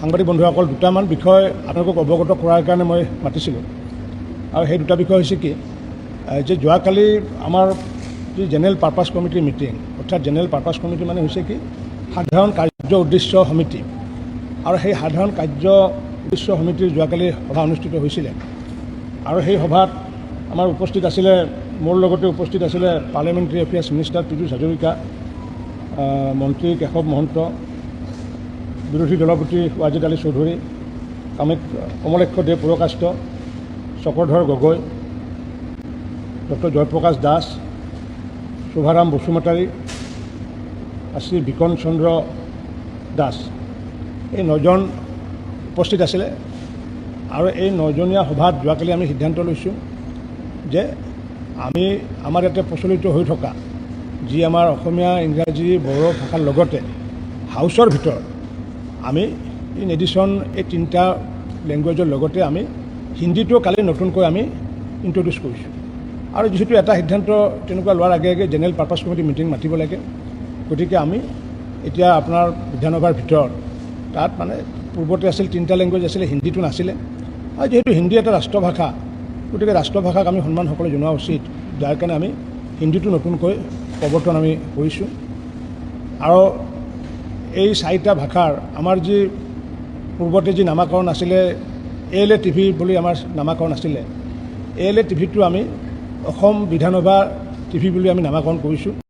সাংবাদিক বন্ধুসকল দুটামান বিষয় আপোনালোকক অৱগত কৰাৰ কাৰণে মই মাতিছিলোঁ আৰু সেই দুটা বিষয় হৈছে কি যে যোৱাকালি আমাৰ যি জেনেৰেল পাৰ্পাছ কমিটিৰ মিটিং অৰ্থাৎ জেনেৰেল পাৰ্পাছ কমিটি মানে হৈছে কি সাধাৰণ কাৰ্য উদ্দেশ্য সমিতি আৰু সেই সাধাৰণ কাৰ্য উদ্দেশ্য সমিতিৰ যোৱাকালি সভা অনুষ্ঠিত হৈছিলে আৰু সেই সভাত আমাৰ উপস্থিত আছিলে মোৰ লগতে উপস্থিত আছিলে parliamentary affairs minister Piyush Hazarika মন্ত্ৰী কেশৱ মহন্ত বিৰোধী দলপতি ৱাজিদ আলী চৌধুৰী কমলেক্ষ দেৱ পুৰকাষ্ট চক্ৰধৰ গগৈ ডক্টৰ জয়প্ৰকাশ দাস শোভাৰাম বসুমতাৰী শ্ৰী বিকন চন্দ্ৰ দাস এই 9জন উপস্থিত আছিলে আৰু এই 9জনীয়া সভাত যোৱাকালি আমি সিদ্ধান্ত লৈছোঁ যে আমি আমাৰ ইয়াতে প্ৰচলিত হৈ থকা যি আমাৰ অসমীয়া ইংৰাজী বড়ো ভাষাৰ লগতে হাউচৰ ভিতৰত আমি ইন এডিশ্যন এই 3টা লেংগুৱেজৰ লগতে আমি হিন্দীটো কালি নতুনকৈ আমি ইণ্ট্ৰডিউচ কৰিছোঁ আৰু যিহেতু এটা সিদ্ধান্ত তেনেকুৱা লোৱাৰ আগে আগে জেনেৰেল পাৰ্পাছ কমিটি মিটিং মাতিব লাগে গতিকে আমি এতিয়া আপোনাৰ বিধানসভাৰ ভিতৰত তাত মানে পূৰ্বতে আছিল 3টা লেংগুৱেজ আছিলে হিন্দীটো নাছিলে আৰু যিহেতু হিন্দী এটা ৰাষ্ট্ৰভাষা গতিকে ৰাষ্ট্ৰভাষাক আমি সন্মান সকলোৱে জনোৱা উচিত যাৰ কাৰণে আমি হিন্দীটো নতুনকৈ প্ৰৱৰ্তন আমি কৰিছোঁ আৰু এই 4টা ভাষাৰ আমাৰ যি পূৰ্বতে যি নামাকৰণ আছিলে ALA TV বুলি আমাৰ নামাকৰণ আছিলে ALA TVটো আমি অসম বিধানসভা TV বুলি আমি নামাকৰণ কৰিছোঁ।